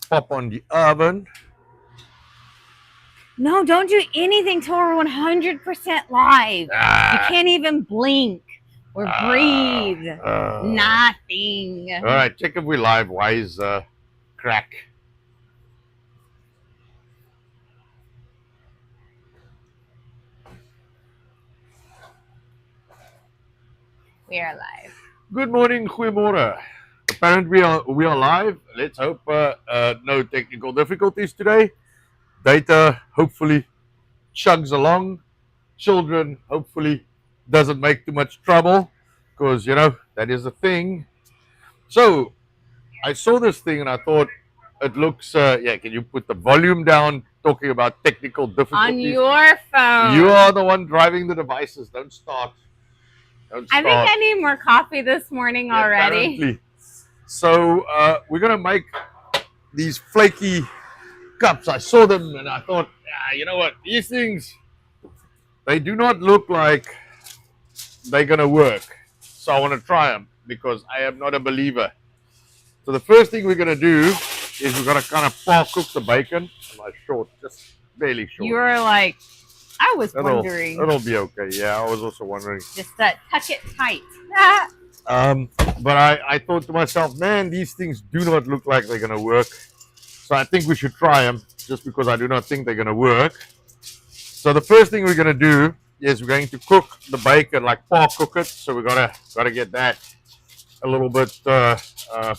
pop on the oven. No, don't do anything till we're 100% live. You can't even blink or breathe. Nothing. All right, check if we're live. Why is crack? We are live. Good morning, goeiemorgen. Apparently we are live. Let's hope no technical difficulties today. Data hopefully chugs along. Children hopefully doesn't make too much trouble, because you know that is a thing. So I saw this thing and I thought it looks yeah, can you put the volume down? Talking about technical difficulties on your phone. You are the one driving the devices. Don't start. I think I need more coffee this morning already. Apparently. So we're gonna make these flaky cups. I saw them and I thought, you know what? These things, they do not look like they're gonna work. So I want to try them because I am not a believer. So the first thing we're gonna do is we're gonna kind of par cook the bacon. My short, just barely short. You were like, I was wondering. It'll be okay. Yeah, I was also wondering. Just tuck it tight. But I thought to myself, man, these things do not look like they're gonna work. So I think we should try them, just because I do not think they're gonna work. So the first thing we're gonna do is we're going to cook the bacon, like par cook it. So we gotta get that a little bit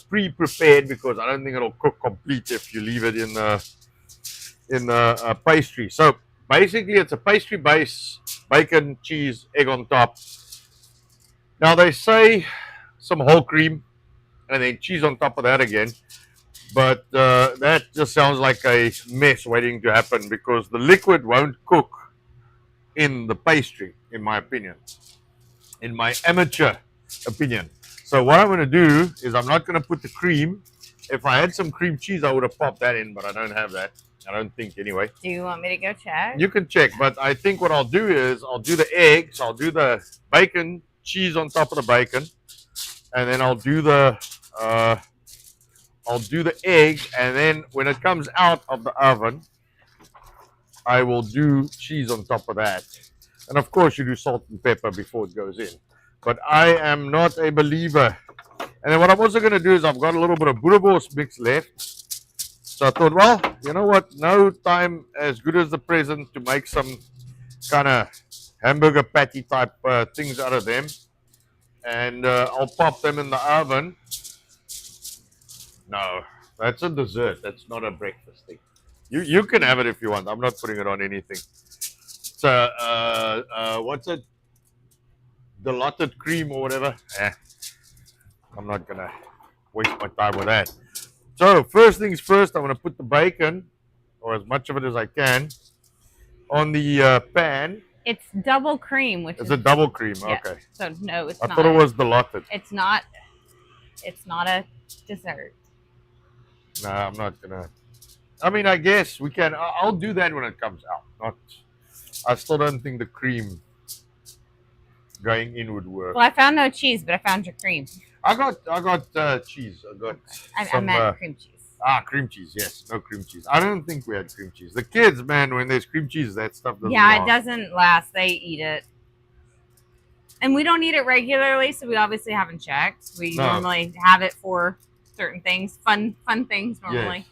pre-prepared, because I don't think it'll cook complete if you leave it in the pastry. So basically, it's a pastry base, bacon, cheese, egg on top. Now they say some whole cream and then cheese on top of that again, but that just sounds like a mess waiting to happen, because the liquid won't cook in the pastry, in my opinion, in my amateur opinion. So what I'm going to do is I'm not going to put the cream. If I had some cream cheese, I would have popped that in, but I don't have that. I don't think anyway. Do you want me to go check? You can check, but I think what I'll do is I'll do the eggs, I'll do the bacon, cheese on top of the bacon, and then I'll do the egg, and then when it comes out of the oven, I will do cheese on top of that. And of course, you do salt and pepper before it goes in. But I am not a believer. And then what I'm also going to do is I've got a little bit of boerewors mix left. So I thought, well, you know what? No time as good as the present to make some kind of hamburger patty type things out of them. And I'll pop them in the oven. No, that's a dessert. That's not a breakfast thing. You can have it if you want. I'm not putting it on anything. So what's it? Diluted cream or whatever. I'm not gonna waste my time with that. So first things first, I'm gonna put the bacon, or as much of it as I can, on the pan. It's double cream, which is a double cream. Yes. Okay. So no, it's not. I thought it was diluted. It's not. It's not a dessert. No, I'm not gonna. I mean, I guess we can. I'll do that when it comes out. Not. I still don't think the cream going in would work. Well, I found no cheese, but I found your cream. I got cheese. I meant cream cheese. Cream cheese. Yes, no cream cheese. I don't think we had cream cheese. The kids, man, when there's cream cheese, that stuff doesn't. Yeah, last. It doesn't last. They eat it, and we don't eat it regularly, so we obviously haven't checked. We normally have it for certain things, fun things normally. Yes.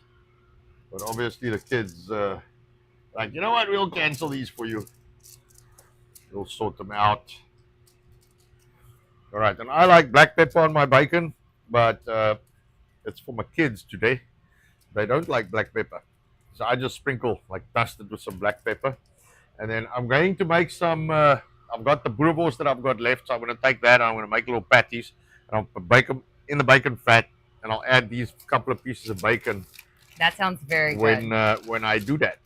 But obviously, the kids, like, you know what? We'll cancel these for you. We'll sort them out. All right, and I like black pepper on my bacon, but it's for my kids today. They don't like black pepper. So I just sprinkle, like, dust it with some black pepper. And then I'm going to make some, I've got the boerewors that I've got left, so I'm going to take that and I'm going to make little patties. And I'll bake them in the bacon fat, and I'll add these couple of pieces of bacon. That sounds very good. When I do that.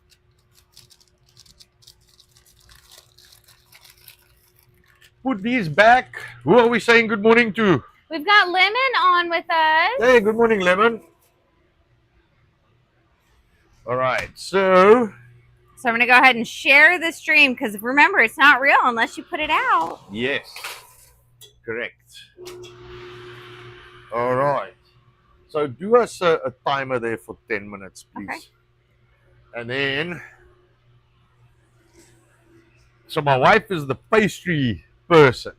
Put these back. Who are we saying good morning to? We've got Lemon on with us. Hey, good morning, Lemon. All right, so I'm going to go ahead and share the stream, because remember, it's not real unless you put it out. Yes, correct. All right. So do us a timer there for 10 minutes, please. Okay. And then, so my wife is the pastry person.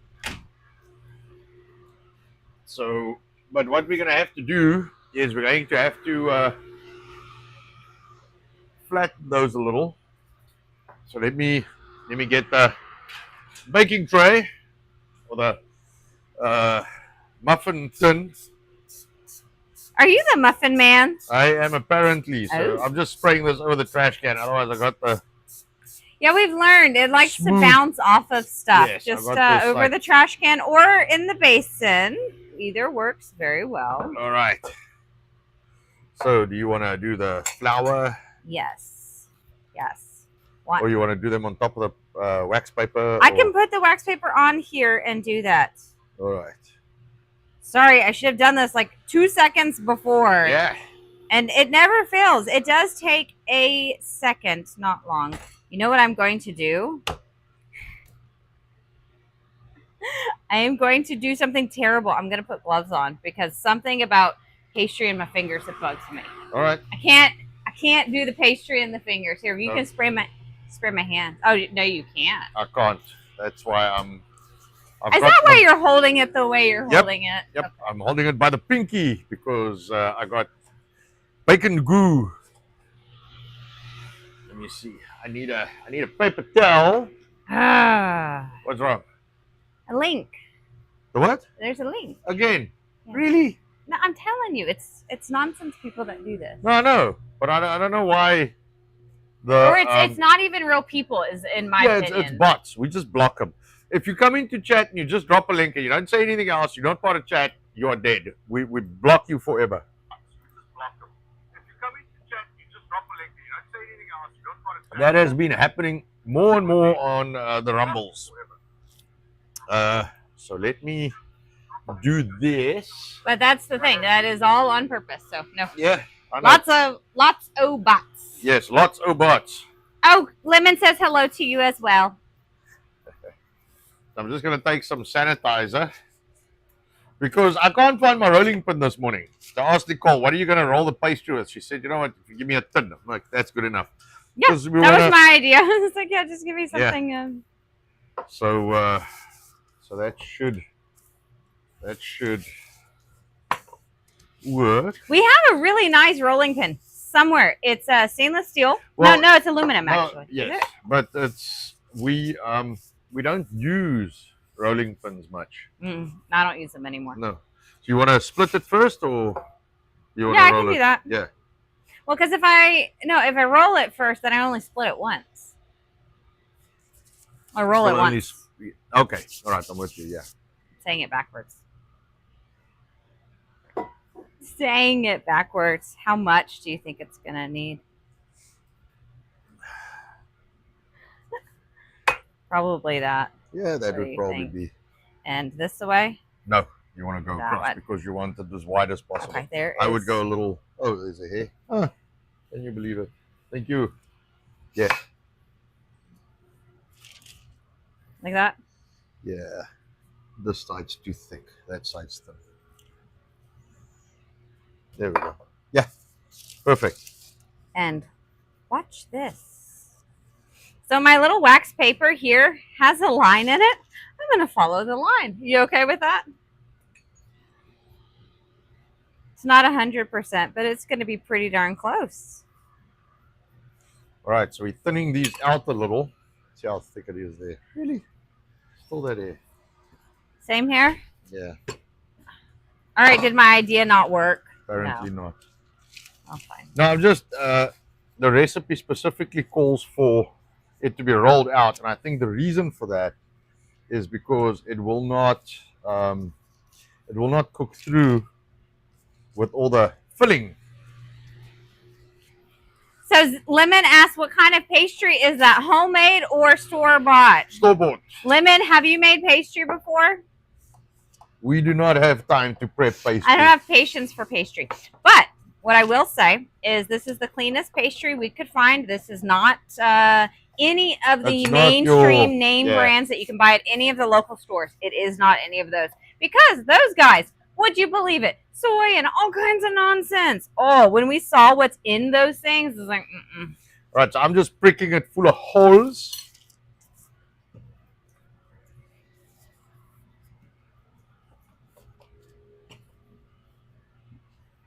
So, but what we're going to have to do is we're going to have to flatten those a little. So let me get the baking tray or the muffin tin. Are you the muffin man? I am apparently. So Oh. I'm just spraying this over the trash can. Otherwise, I got the. Yeah, we've learned it likes Smooth. to bounce off of stuff. Yes, I Just got this, over like- the trash can or in the basin. Either works very well. All right. So do you want to do the flour, Yes. Yes. or you want to do them on top of the wax paper? I or- can put the wax paper on here and do that. All right. Sorry, I should have done this like 2 seconds before. Yeah. And it never fails. It does take a second, not long. You know what I'm going to do? I am going to do something terrible. I'm going to put gloves on because something about pastry in my fingers that bugs me. All right. I can't do the pastry in the fingers. Here, you No. can spray my hand. Oh no, you can't. I can't. That's why I've Is got that why my- you're holding it the way you're Yep. holding it? Yep. I'm holding it by the pinky because I got bacon goo. Let me see. I need a paper towel. Ah, What's wrong? a link. The what? There's a link. Again? Yeah. Really? No, I'm telling you, it's nonsense. People that do this, No, I know, but I don't know why. The or it's not even real people. Is in my opinion. it's bots. We just block them. If you come into chat and you just drop a link and you don't say anything else, you're not part of chat. You are dead. We block you forever. That has been happening more and more on the Rumbles. So let me do this. But that's the thing. That is all on purpose. So no, Yeah, I know. lots of bots. Yes, lots of bots. Oh, Lemon says hello to you as well. I'm just going to take some sanitizer because I can't find my rolling pin this morning. So I asked Nicole, what are you going to roll the pastry with? She said, you know what, if you give me a tin. I'm like, that's good enough. Yeah, 'Cause we that wanna- was my idea. It's like, yeah, just give me Yeah. something. So that should work. We have a really nice rolling pin somewhere. It's stainless steel. Well, no, it's aluminum No, actually. Is yes, it? but it's we don't use rolling pins much. I don't use them anymore. No. So you want to split it first, or you want Yeah, to I roll can it? do that. Yeah. Well, because if I roll it first, then I only split it once. I roll it Well, only once. Okay. All right. I'm with you. Yeah. Saying it backwards. Saying it backwards. How much do you think it's gonna need? Probably that. Yeah, that What do would you probably think? be. And this way. No, you want to go That across one. because you want it as wide as possible. Okay, there. I would is- go a little. Oh, there's a hair. Oh, can you believe it? Thank you. Yeah. like that. Yeah. This side's too thick. That side's thin. There we go. Yeah. Perfect. And watch this. So my little wax paper here has a line in it. I'm going to follow the line. You okay with that? It's not 100%, but it's going to be pretty darn close. All right. So we're thinning these out a little. See how thick it is there. Really? Still that hair. Same here. Yeah. All right. Did my idea not work? Apparently not. Oh, fine. No, I'm just the recipe specifically calls for it to be rolled out, and I think the reason for that is because it will not cook through with all the filling. So Lemon asked, what kind of pastry is that? Homemade or store-bought? Store bought. Lemon, have you made pastry before? We do not have time to prep pastry. I don't have patience for pastry. But what I will say is this is the cleanest pastry we could find. This is not any of the That's not mainstream your- name yeah. brands that you can buy at any of the local stores. It is not any of those. Because those guys Would you believe it? Soy and all kinds of nonsense. Oh, when we saw what's in those things, it's like, mm-mm. Right, so I'm just pricking it full of holes.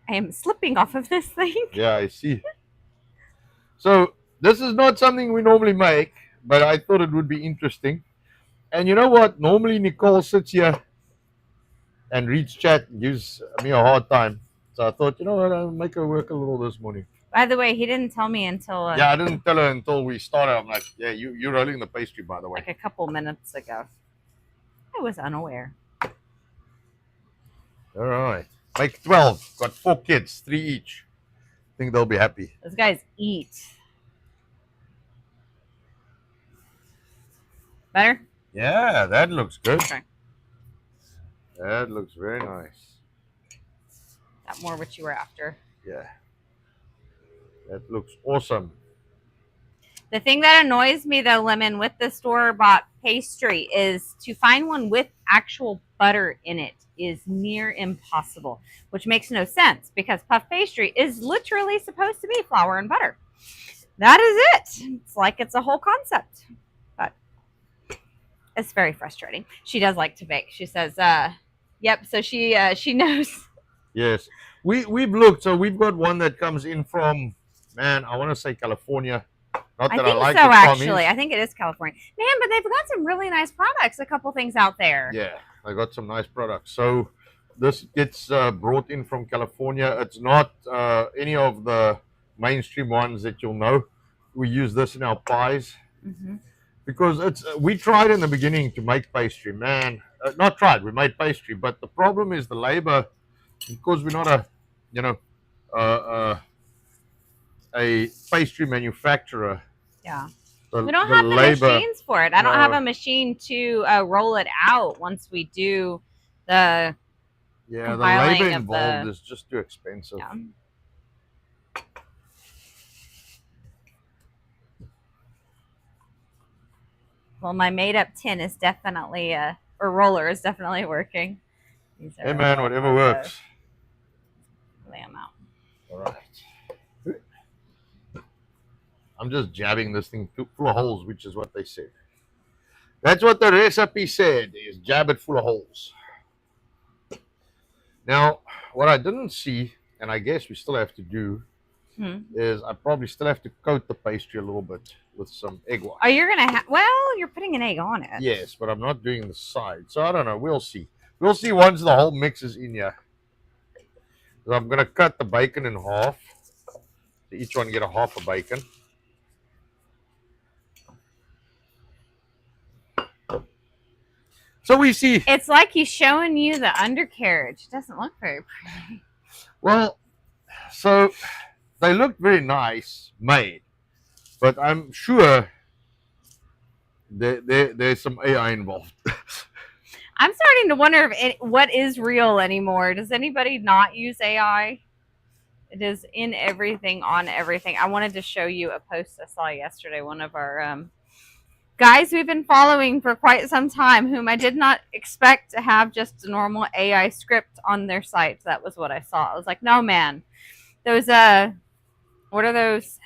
I am slipping off of this thing. Yeah, I see. So this is not something we normally make, but I thought it would be interesting. And you know what? Normally Nicole sits here and reads chat and gives me a hard time. So I thought, you know what, I'll make her work a little this morning. By the way, he didn't tell me until Yeah, I didn't tell her until we started. I'm like, yeah, you're rolling the pastry, by the way. like a couple minutes ago. I was unaware. All right. Make 12. Got 4 kids, 3 each. Think they'll be happy. Those guys eat. Better? Yeah, that looks good. Okay. That looks very nice. Got more what you were after. Yeah. That looks awesome. The thing that annoys me though, Lemon, with the store-bought pastry is to find one with actual butter in it is near impossible, which makes no sense because puff pastry is literally supposed to be flour and butter. That is it. It's like it's a whole concept, but it's very frustrating. She does like to bake. She says, yep, so she knows. Yes. We've looked, so we've got one that comes in from, man, I want to say California. Not I that think I like so, the actually. commies. I think it is California. Man, but they've got some really nice products, a couple things out there. Yeah, I got some nice products. So this gets brought in from California. It's not any of the mainstream ones that you'll know. We use this in our pies Mm-hmm. because it's. We tried in the beginning to make pastry, man. Not tried. We made pastry, but the problem is the labor. Because we're not a, you know, a pastry manufacturer. Yeah. The, We don't the have the labor, machines for it. I don't have no. a machine to roll it out once we do the Yeah, the compiling labor of involved the. is just too expensive. Yeah. Well, my made-up tin is definitely or roller is definitely working. These Hey are man, whatever works. lay 'em out. All right. I'm just jabbing this thing full of holes, which is what they said. That's what the recipe said, is jab it full of holes. Now, what I didn't see, and I guess we still have to do, is I probably still have to coat the pastry a little bit with some egg white. Oh, you're gonna have. Well, you're putting an egg on it. Yes, but I'm not doing the side. So I don't know. We'll see. We'll see once the whole mix is in here. So I'm going to cut the bacon in half. So each one get a half a bacon. So we see. It's like he's showing you the undercarriage. It doesn't look very pretty. Well, so they look very nice made, but I'm sure there's some AI involved. I'm starting to wonder if what is real anymore. Does anybody not use AI? It is in everything, on everything. I wanted to show you a post I saw yesterday. One of our guys we've been following for quite some time, whom I did not expect to have just a normal AI script on their site. That was what I saw. I was like, no, man. Those, what are those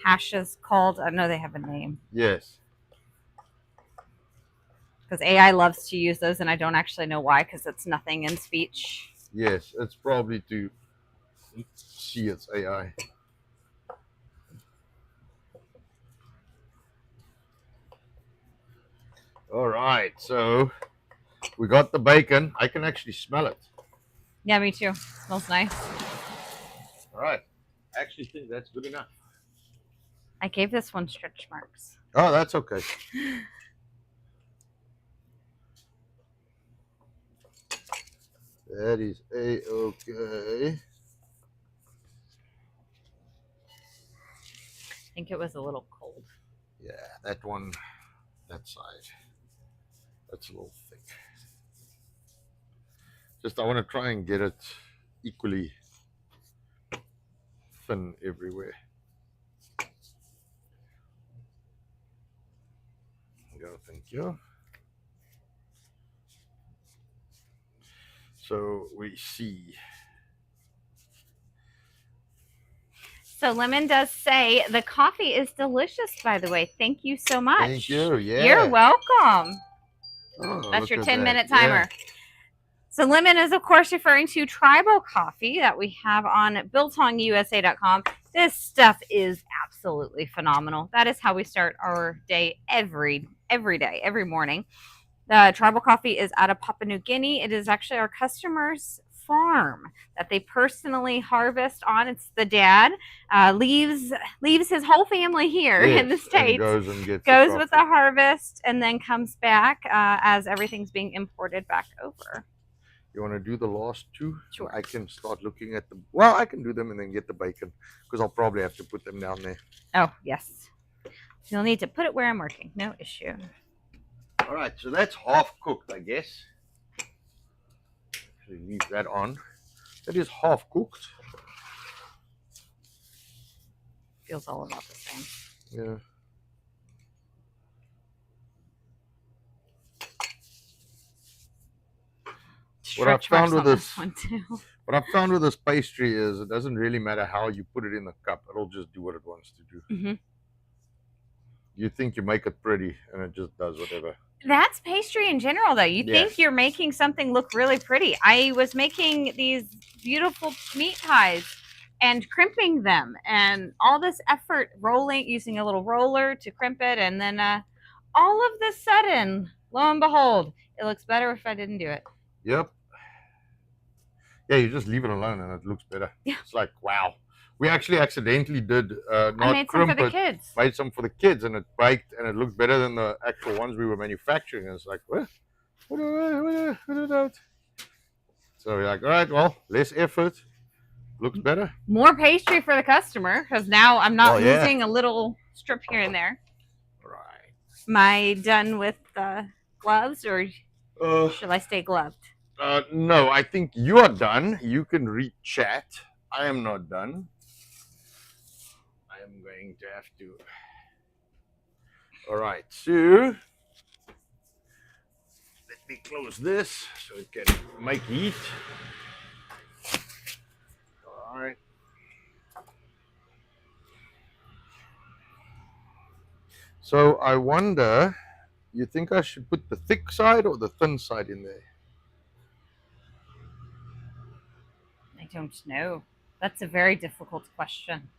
hashes called? I know they have a name. Yes. Because AI loves to use those, and I don't actually know why, because it's nothing in speech. Yes, it's probably to see it's AI. All right, so we got the bacon. I can actually smell it. Yeah, me too. Smells nice. All right. I actually think that's good enough. I gave this one stretch marks. Oh, that's okay. That is a-okay. I think it was a little cold. Yeah, that one, that side. That's a little thick. Just I want to try and get it equally thin everywhere. Go, thank you. So we see. So Lemon does say the coffee is delicious, by the way. Thank you so much. Thank you. Yeah. You're welcome. Oh, That's your look at 10-minute that. Yeah. timer. So Lemon is, of course, referring to Tribal Coffee that we have on BiltonUSA.com. This stuff is absolutely phenomenal. That is how we start our day every day, every morning. The Tribal Coffee is out of Papua New Guinea. It is actually our customer's farm that they personally harvest on. It's the dad leaves his whole family here in the States, goes and gets goes with the harvest, and then comes back as everything's being imported back over. You want to do the last two? Sure. I can start looking at them. Well, I can do them and then get the bacon because I'll probably have to put them down there. Oh, yes. You'll need to put it where I'm working. No issue. All right, so that's half cooked, I guess. Actually, leave that on. That is half cooked. Feels all about the same. Yeah. What I've found with this one too. What I've found with this pastry is it doesn't really matter how you put it in the cup. It'll just do what it wants to do. Mm-hmm. You think you make it pretty, and it just does whatever. That's pastry in general, though. You think you're making something look really pretty. I was making these beautiful meat pies and crimping them, and all this effort using a little roller to crimp it, and then all of the sudden, lo and behold, it looks better if I didn't do it. Yep. Yeah, you just leave it alone and it looks better. Yeah. It's like, wow. We actually accidentally did not I made some for the kids. Made some for the kids, and it baked, and it looked better than the actual ones we were manufacturing. And it's like, what? What are that? So we're like, all right, well, less effort. Looks better. More pastry for the customer, because now I'm not losing a little strip here and there. Right. Am I done with the gloves, or should I stay gloved? No, I think you are done. You can read chat. I am not done. I am going to have to. All right, so let me close this so it can make heat. All right. So I wonder, you think I should put the thick side or the thin side in there? I don't know. That's a very difficult question.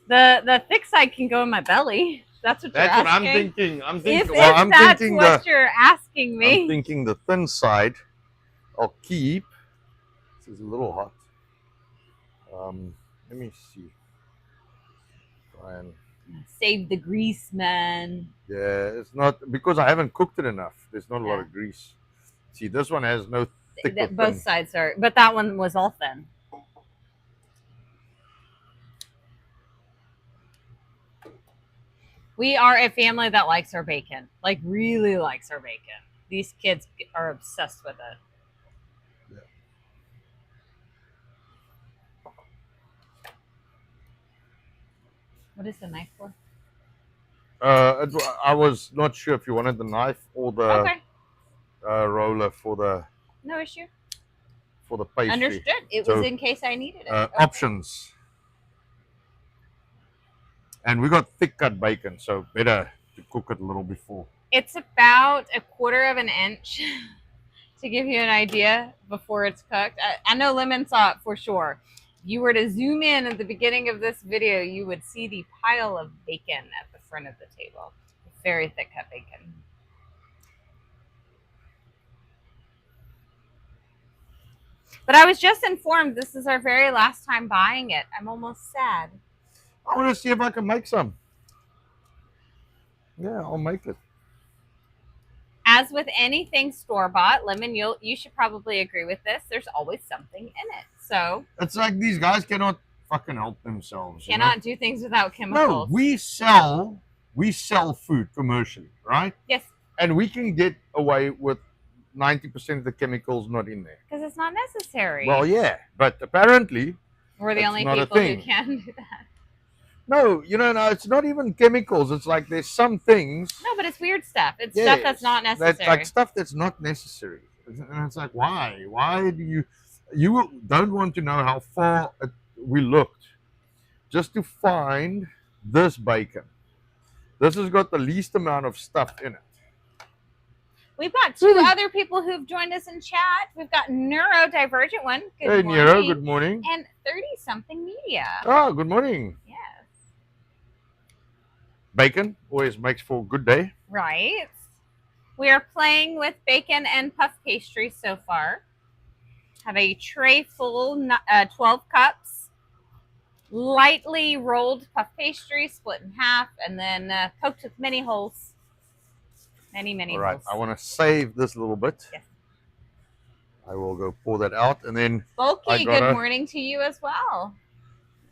The thick side can go in my belly. That's what you're asking. That's what I'm thinking. I'm thinking. If that's what you're asking me. I'm thinking the thin side I'll keep. This is a little hot. Let me see. Try and save the grease, man. Yeah, it's not because I haven't cooked it enough. There's not a lot of grease. See, this one has no thick. Both sides are, but that one was all thin. We are a family that likes our bacon, like really likes our bacon. These kids are obsessed with it. Yeah. What is the knife for? I was not sure if you wanted the knife or the roller for the. No issue. For the pastry. Understood. It was in case I needed it. Options. And we got thick cut bacon, so better to cook it a little before. It's about 1/4 of an inch to give you an idea before it's cooked. I know Lemon saw it for sure. If you were to zoom in at the beginning of this video, you would see the pile of bacon at the front of the table. Very thick cut bacon. But I was just informed this is our very last time buying it. I'm almost sad. I want to see if I can make some. Yeah, I'll make it. As with anything store-bought, Lemon, you should probably agree with this. There's always something in it. So it's like these guys cannot fucking help themselves. Cannot do things without chemicals. No, we sell food commercially, right? Yes. And we can get away with 90% of the chemicals not in there. Because it's not necessary. Well, yeah, but apparently we're the only people who can do that. No, no, it's not even chemicals. It's like there's some things. No, but it's weird stuff. It's stuff that's not necessary. That's like stuff that's not necessary. And it's like, why? Why do you don't want to know how far we looked just to find this bacon. This has got the least amount of stuff in it. We've got two other people who've joined us in chat. We've got Neurodivergent one. Hey, Nero, good morning. And 30-something media. Oh, good morning. Yes. Bacon always makes for a good day. Right. We are playing with bacon and puff pastry so far. Have a tray full, 12 cups. Lightly rolled puff pastry, split in half, and then poked with many holes. Many All right, holes. I want to save this little bit. Yes. I will go pour that out, and then Flakey, good morning to you as well.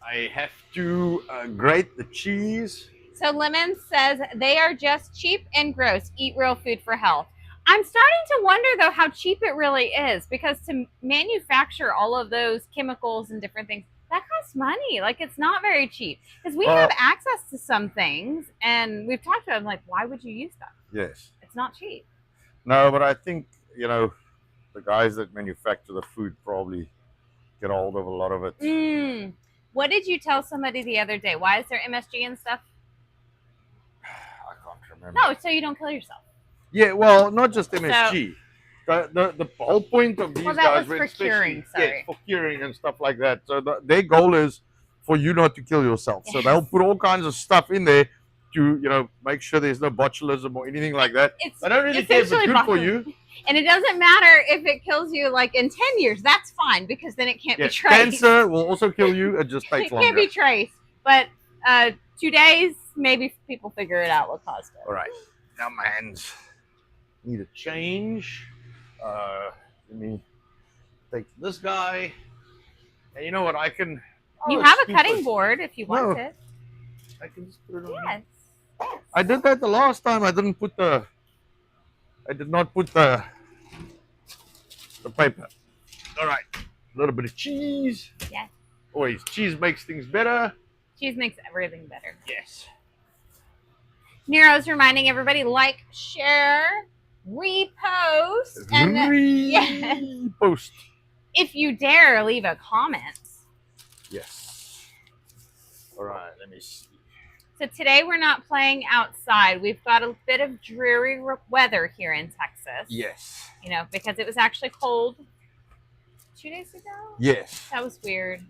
I have to grate the cheese. So Lemon says they are just cheap and gross. Eat real food for health. I'm starting to wonder though how cheap it really is, because to manufacture all of those chemicals and different things, that costs money. Like, it's not very cheap, because we have access to some things, and we've talked about them, like, why would you use them? Yes. It's not cheap. No, but I think, the guys that manufacture the food probably get a hold of a lot of it. What did you tell somebody the other day? Why is there MSG and stuff? I can't remember. No, so you don't kill yourself. Yeah, well, not just MSG. The whole point of these guys was for curing, sorry. for curing and stuff like that. So their goal is for you not to kill yourself. Yes. So they'll put all kinds of stuff in there to make sure there's no botulism or anything like that. I don't really care if it's good for you. And it doesn't matter if it kills you like in 10 years. That's fine, because then it can't be traced. Cancer will also kill you. It just takes longer. It can't be traced. But 2 days, maybe people figure it out what caused it. All right. Now my hands need a change. Let me take this guy. And you know what? I can... you have a cutting board if you want it. I can just put it on. Yes. I did that the last time. I did not put the paper. All right. A little bit of cheese. Yes. Always. Cheese makes things better. Cheese makes everything better. Yes. Nero's reminding everybody, like, share, repost, and repost. If you dare, leave a comment. Yes. All right. Let me see. So today we're not playing outside. We've got a bit of dreary weather here in Texas. Yes. Because it was actually cold 2 days ago. Yes. That was weird.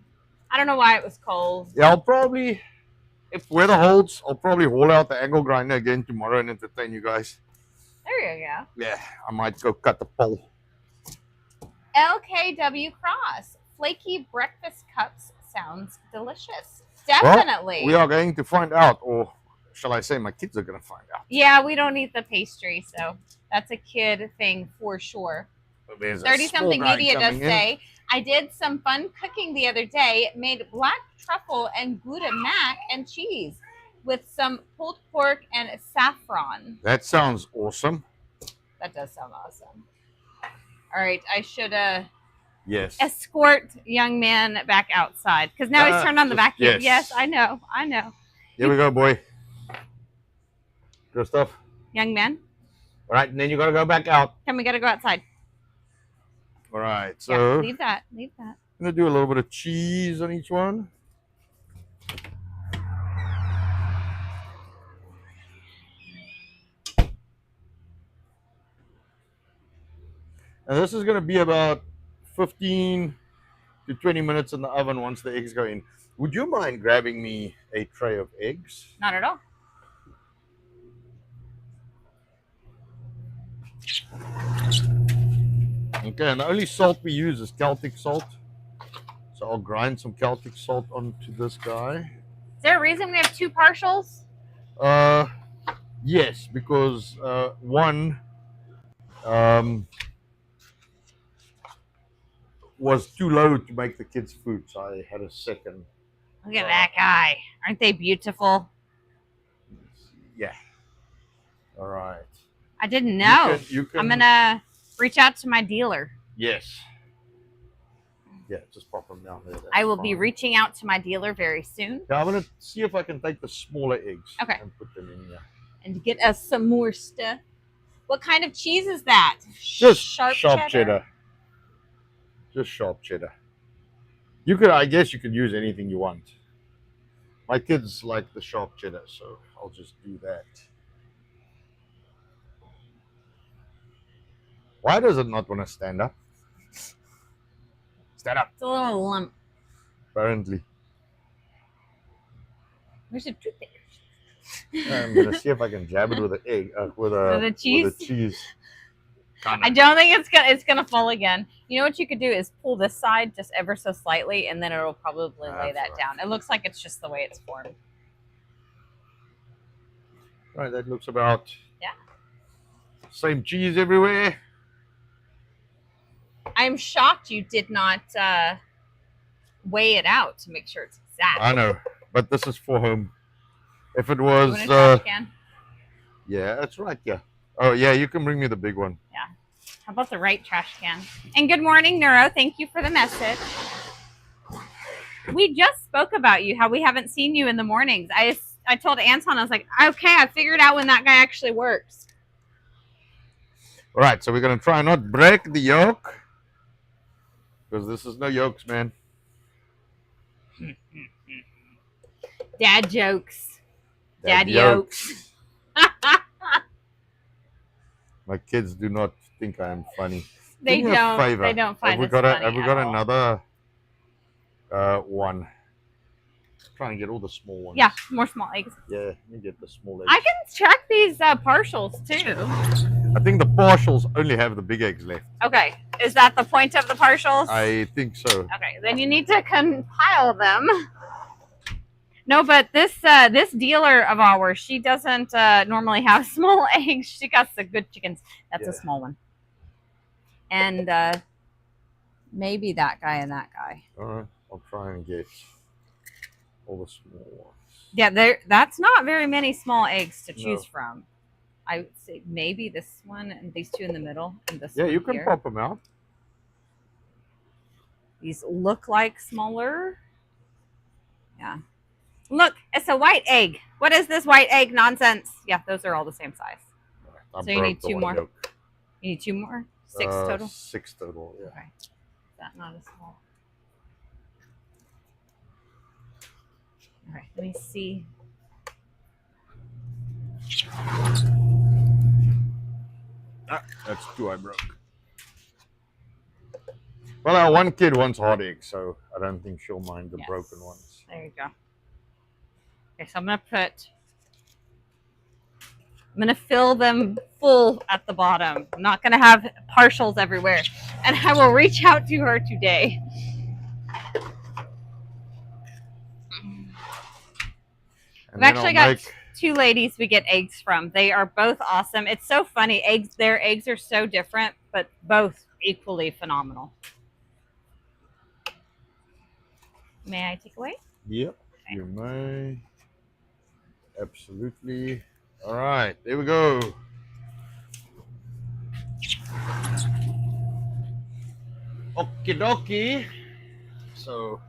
I don't know why it was cold. Yeah, I'll probably, if weather holds, I'll probably haul out the angle grinder again tomorrow and entertain you guys. There you go. Yeah, I might go cut the pole. LKW Cross. Flaky breakfast cups sounds delicious. Definitely. Well, we are going to find out, or shall I say my kids are going to find out. Yeah, we don't eat the pastry, so that's a kid thing for sure. 30-something media does say, I did some fun cooking the other day. Made black truffle and Gouda mac and cheese with some pulled pork and saffron. That sounds awesome. That does sound awesome. All right, I should yes. escort young man back outside, because now he's turned on the vacuum. Yes, I know. Here we go, boy. Good stuff. Young man. All right, and then you got to go back out. Come, we got to go outside. All right, so yeah, leave that. I'm gonna do a little bit of cheese on each one. And this is gonna be about 15 to 20 minutes in the oven once the eggs go in. Would you mind grabbing me a tray of eggs? Not at all. Okay, and the only salt we use is Celtic salt. So I'll grind some Celtic salt onto this guy. Is there a reason we have two partials? Yes, because one was too low to make the kids' food, so I had a second. Look at that guy. Aren't they beautiful? Yeah. All right. I didn't know. You can, I'm going to reach out to my dealer. Yes. Yeah, just pop them down there. That's I will be fine. reaching out to my dealer very soon. Yeah, I'm gonna see if I can take the smaller eggs. Okay. And put them in here. And get us some more stuff. What kind of cheese is that? Just sharp cheddar. Just sharp cheddar. You could, I guess, you could use anything you want. My kids like the sharp cheddar, so I'll just do that. Why does it not want to stand up? Stand up. It's a little lump. Apparently. Where's the toothpick? I'm gonna see if I can jab it with an egg, with a cheese. I don't think it's gonna fall again. You know what you could do is pull this side just ever so slightly, and then it'll probably lay that down. It looks like it's just the way it's formed. Right, that looks about same cheese everywhere. I'm shocked you did not weigh it out to make sure it's exact. I know, but this is for home. If it was, You want a trash can? Yeah, that's right. Yeah. Oh yeah, you can bring me the big one. Yeah. How about the right trash can? And good morning, Neuro. Thank you for the message. We just spoke about you, how we haven't seen you in the mornings. I told Anton, I was like, okay, I figured out when that guy actually works. All right, so we're gonna try not break the yolk because this is no yolks, man. Dad jokes. Dad yolks. My kids do not think I am funny. They don't. They don't find it funny. Have we got another one? Try and get all the small ones. Yeah, more small eggs. Yeah, let me get the small eggs. I can check these partials too. I think the partials only have the big eggs left. Okay, is that the point of the partials? I think so. Okay, then you need to compile them. No, but this dealer of ours, she doesn't normally have small eggs. She got the good chickens. That's a small one. And maybe that guy and that guy. All right, I'll try and get all the small ones. Yeah, that's not very many small eggs to choose from. I would say maybe this one and these two in the middle and this one. Yeah, you can pop them out. These look like smaller. Yeah. Look, it's a white egg. What is this white egg nonsense? Yeah, those are all the same size. Right, so you need two more. Yolk. You need two more? 6 total? 6 total, yeah. Okay. Is that not a small? All right, let me see. That's 2 I broke. Well, our one kid wants hot eggs, so I don't think she'll mind the broken ones. There you go. Okay, so I'm gonna fill them full at the bottom. I'm not gonna have partials everywhere. And I will reach out to her today. I've actually got 2 ladies we get eggs from. They are both awesome. It's so funny. Their eggs are so different, but both equally phenomenal. May I take away? Yep, okay. You may. Absolutely. All right, there we go. Okie dokie. So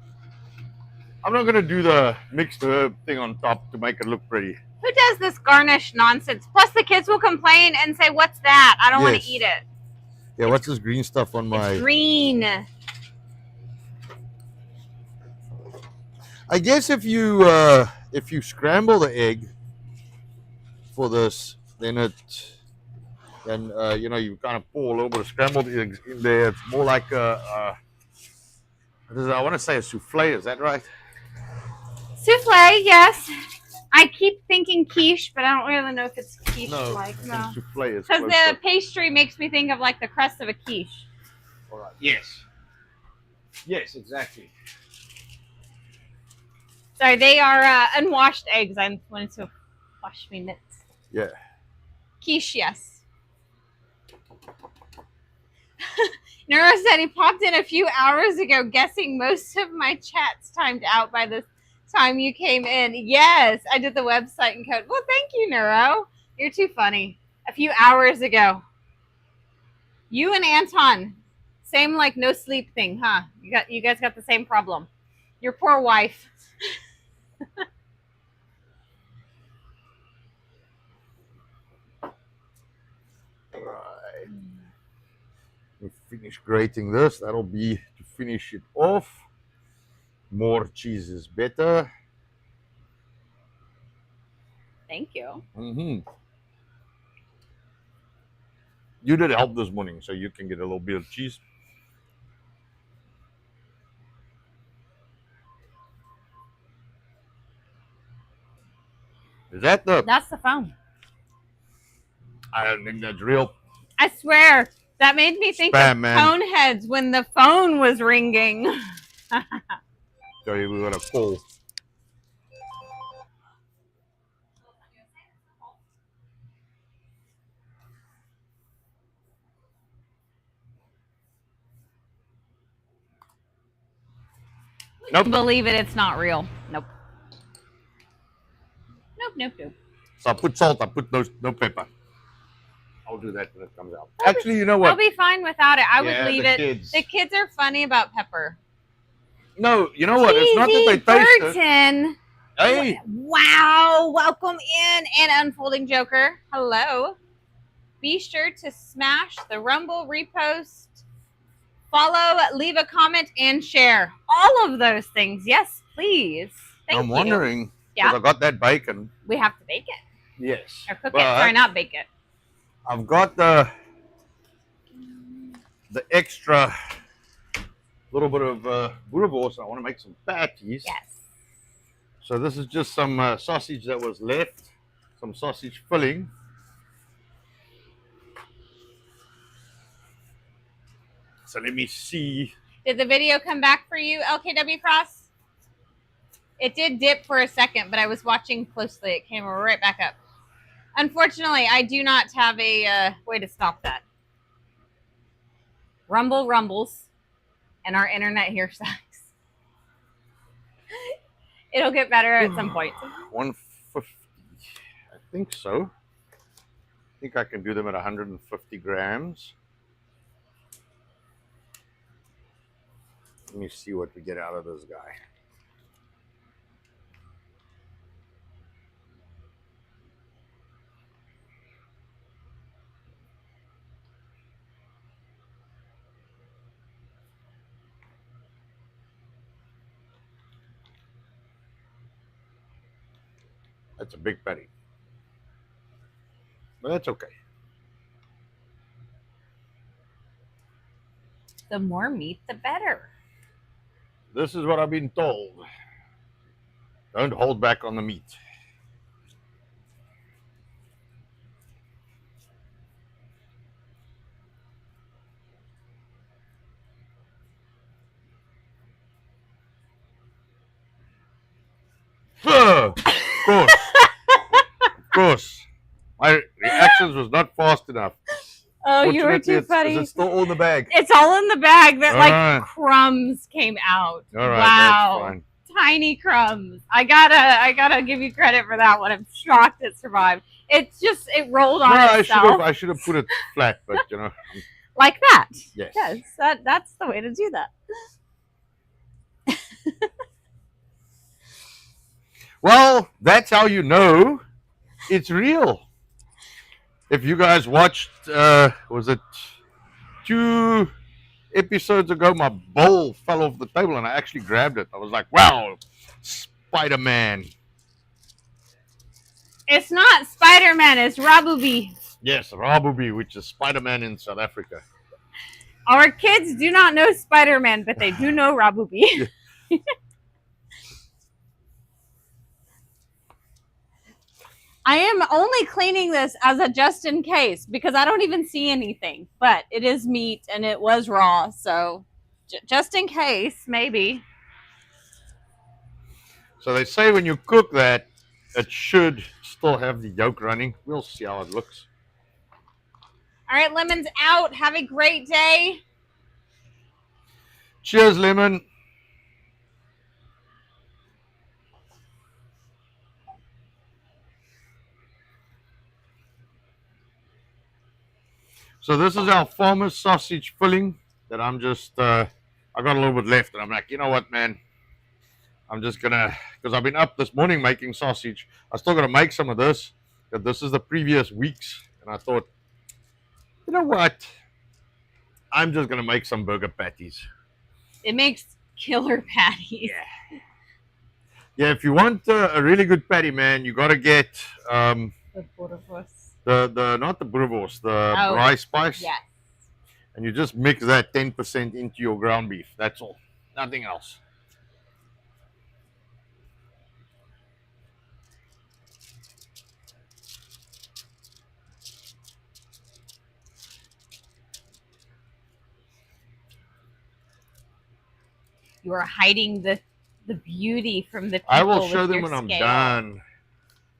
I'm not gonna do the mixed herb thing on top to make it look pretty. Who does this garnish nonsense? Plus the kids will complain and say, "What's that? I don't want to eat it." Yeah, what's this green stuff on my? It's green. I guess if you scramble the egg for this, then you know, you kind of pour a little bit of scrambled eggs in there. It's more like I want to say a souffle. Is that right? Souffle, yes. I keep thinking quiche, but I don't really know if it's quiche-like. No, souffle is because the pastry makes me think of like the crust of a quiche. All right. Yes. Yes, exactly. Sorry, they are unwashed eggs. I wanted to wash my mitts. Yeah. Quiche, yes. Neuro said he popped in a few hours ago, guessing most of my chats timed out by the time you came in. Yes, I did the website and code. Well, thank you, Neuro. You're too funny. A few hours ago. You and Anton Same like no sleep thing, huh? You guys got the same problem. Your poor wife. Right. We finish grating this. That'll be to finish it off. More cheese is better. Thank you. You did help this morning, so you can get a little bit of cheese. Is that the? That's the phone. I don't think that's real. I swear. That made me think Spam, of man. Coneheads when the phone was ringing. Sorry, we got a call. Nope. Believe it, it's not real. Nope. Nope. So I put salt. I put no pepper. I'll do that when it comes out. Actually, you know what? I'll be fine without it. I would Yeah, leave the it. kids. The kids are funny about pepper. No, you know what? It's not that they taste it. Burton. Hey, Wow. Welcome in, and Unfolding Joker. Hello. Be sure to smash the Rumble, repost, follow, leave a comment, and share. All of those things. Yes, please. Thank I'm you. wondering. Yeah. I got that bacon. We have to bake it. Yes. Or cook but it. Sorry, not bake it. I've got the extra little bit of boerewors. I want to make some patties. Yes. So this is just some sausage that was left, some sausage filling. So let me see. Did the video come back for you, LKW Frost? It did dip for a second, but I was watching closely. It came right back up. Unfortunately, I do not have a way to stop that. Rumble rumbles, and our internet here sucks. It'll get better at some point. 150. I think so. I think I can do them at 150 grams. Let me see what we get out of this guy. That's a big patty. But that's okay. The more meat, the better. This is what I've been told. Don't hold back on the meat. Of course. Of course. My reactions was not fast enough. Oh, you were too funny. Is it still all in the bag? It's all in the bag. That All like right. crumbs came out. All right, wow. that's fine. Tiny crumbs. I gotta give you credit for that one. I'm shocked it survived. It's just it rolled on itself. I should have put it flat, but you know. Like that. Yes. Yes, that's the way to do that. Well, that's how you know it's real. If you guys watched, was it 2 episodes ago, my bowl fell off the table and I actually grabbed it. I was like, wow, Spider-Man. It's not Spider-Man, it's Rabubi. Yes, Rabubi, which is Spider-Man in South Africa. Our kids do not know Spider-Man, but they do know Rabubi. I am only cleaning this as a just in case because I don't even see anything, but it is meat and it was raw, so just in case, maybe. So they say when you cook that, it should still have the yolk running. We'll see how it looks. All right, Lemon's out. Have a great day. Cheers, Lemon. So this is our farmer's sausage filling. that I'm just I got a little bit left, and I'm like, you know what, man, I'm just gonna, because I've been up this morning making sausage. I still gotta make some of this, but this is the previous weeks, and I thought, you know what, I'm just gonna make some burger patties. It makes killer patties. Yeah, if you want a really good patty, man, you gotta get The Boerewors. the not the boerewors, the Oh, rice spice, yes. and you just mix that 10% into your ground beef. That's all, nothing else. You are hiding the beauty from the people. I will show with them your when I'm scale. done.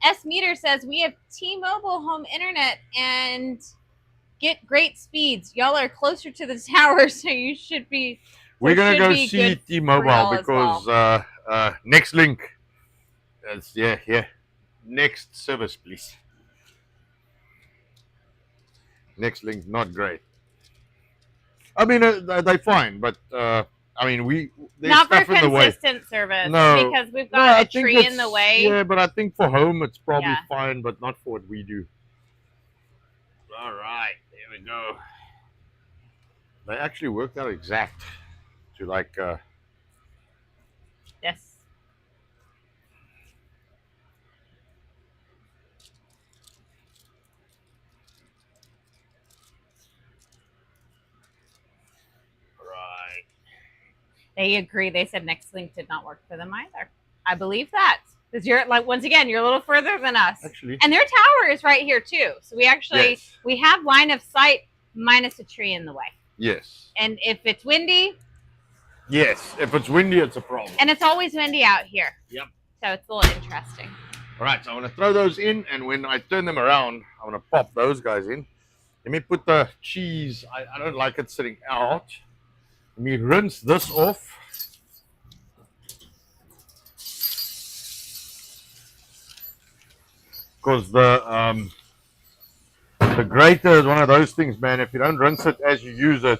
S Meter says we have T-Mobile home internet and get great speeds. Y'all are closer to the tower, so you should be. We're gonna should go be see good for T-Mobile y'all as because next link. Yeah. Next service, please. Next link, not great. I mean, they're fine, but I mean, there's Not for stuff in the way. consistent service. No. Because we've No, got I a think tree in the way. Yeah, but I think for home it's probably Yeah. fine, but not for what we do. All right, there we go. They actually worked out exact to like. Yes. Right. They agree. They said Next Link did not work for them either. I believe that. Because you're like, once again, you're a little further than us. Actually. And their tower is right here too. So we actually Yes. we have line of sight minus a tree in the way. Yes. And if it's windy, Yes. If it's windy, it's a problem. and it's always windy out here. Yep. So it's a little interesting. All right, so I'm going to throw those in, and when I turn them around, I'm going to pop those guys in. Let me put the cheese. I don't like it sitting out. Let me rinse this off. Because the grater is one of those things, man. If you don't rinse it as you use it,